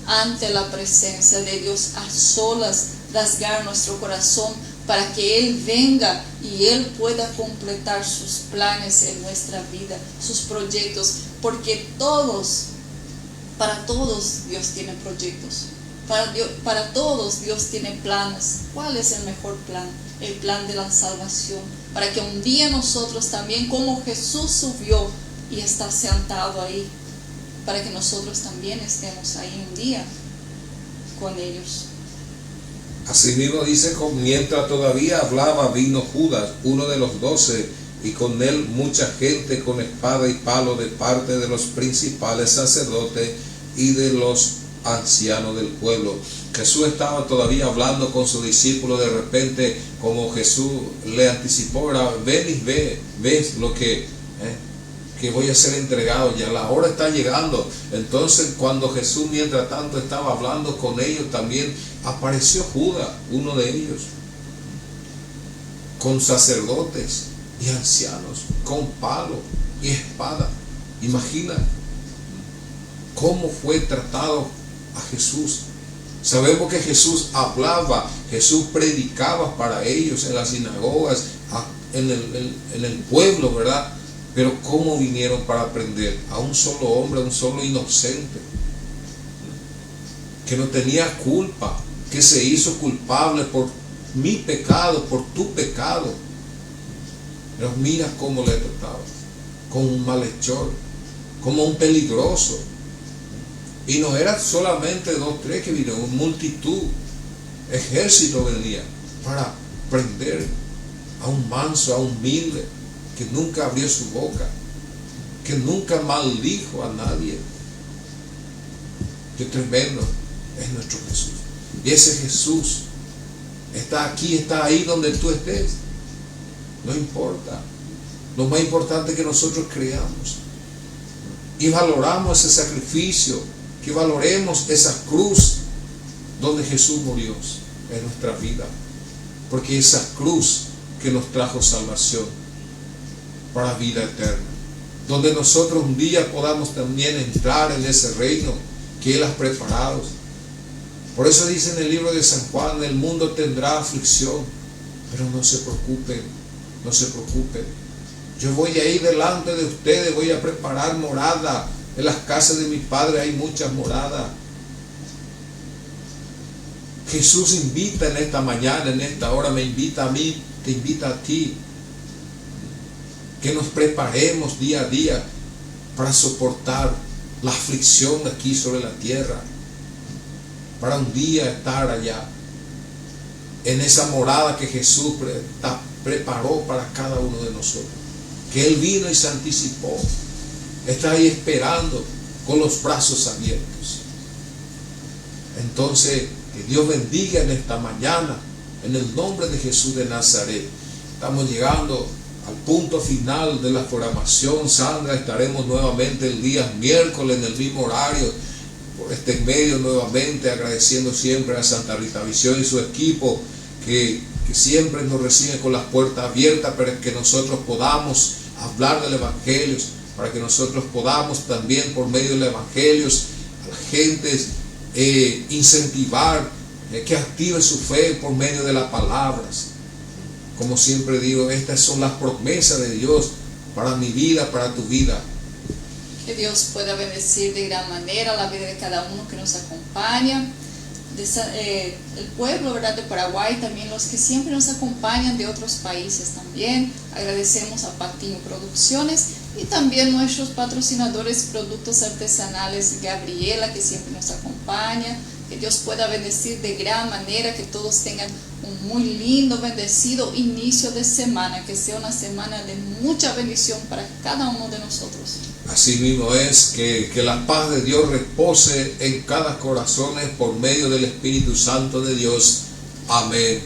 B: ante la presencia de Dios, a solas, rasgar nuestro corazón para que Él venga y Él pueda completar sus planes en nuestra vida, sus proyectos, porque para todos Dios tiene proyectos, para todos Dios tiene planes. ¿Cuál es el mejor plan? El plan de la salvación, para que un día nosotros también, como Jesús subió y está sentado ahí, para que nosotros también estemos ahí un día con ellos.
A: Asimismo dice, mientras todavía hablaba, vino Judas, uno de los 12, y con él mucha gente con espada y palo de parte de los principales sacerdotes y de los ancianos del pueblo. Jesús estaba todavía hablando con sus discípulos. De repente, como Jesús le anticipó, ven y ves lo que voy a ser entregado, ya la hora está llegando. Entonces, cuando Jesús mientras tanto estaba hablando con ellos, también apareció Judas, uno de ellos, con sacerdotes y ancianos, con palo y espada. Imagina cómo fue tratado a Jesús. Sabemos que Jesús hablaba, Jesús predicaba para ellos en las sinagogas, en el pueblo, ¿verdad? Pero ¿cómo vinieron para aprender? A un solo hombre, a un solo inocente, que no tenía culpa, que se hizo culpable por mi pecado, por tu pecado. Pero mira cómo le trataba, como un malhechor, como un peligroso. Y no era solamente 2, 3 que vinieron, multitud, ejército venía para prender a un manso, a un humilde, que nunca abrió su boca, que nunca maldijo a nadie. Qué tremendo es nuestro Jesús. Y ese Jesús está aquí, está ahí donde tú estés. No importa. Lo más importante es que nosotros creamos y valoramos ese sacrificio, que valoremos esa cruz donde Jesús murió en nuestra vida, porque esa cruz que nos trajo salvación para vida eterna, donde nosotros un día podamos también entrar en ese reino que Él ha preparado. Por eso dice en el libro de San Juan, el mundo tendrá aflicción, pero no se preocupen, no se preocupen. Yo voy a ir delante de ustedes, voy a preparar morada. En las casas de mi Padre hay muchas moradas. Jesús invita en esta mañana, en esta hora, me invita a mí, te invita a ti, que nos preparemos día a día para soportar la aflicción aquí sobre la tierra, para un día estar allá, en esa morada que Jesús preparó para cada uno de nosotros, que Él vino y se anticipó. Está ahí esperando con los brazos abiertos. Entonces, que Dios bendiga en esta mañana en el nombre de Jesús de Nazaret. Estamos llegando al punto final de la programación. Sandra, estaremos nuevamente el día miércoles en el mismo horario, por este medio nuevamente, agradeciendo siempre a Santa Rita Visión y su equipo que siempre nos recibe con las puertas abiertas para que nosotros podamos hablar del Evangelio, para que nosotros podamos también por medio del Evangelio a la gente incentivar que active su fe por medio de las palabras. Como siempre digo, estas son las promesas de Dios para mi vida, para tu vida.
B: Que Dios pueda bendecir de gran manera la vida de cada uno que nos acompaña. El pueblo, ¿verdad?, de Paraguay, también los que siempre nos acompañan de otros países también. Agradecemos a Patiño Producciones y también nuestros patrocinadores Productos Artesanales Gabriela, que siempre nos acompaña. Que Dios pueda bendecir de gran manera, que todos tengan un muy lindo, bendecido inicio de semana, que sea una semana de mucha bendición para cada uno de nosotros.
A: Así mismo es, que la paz de Dios repose en cada corazón por medio del Espíritu Santo de Dios. Amén.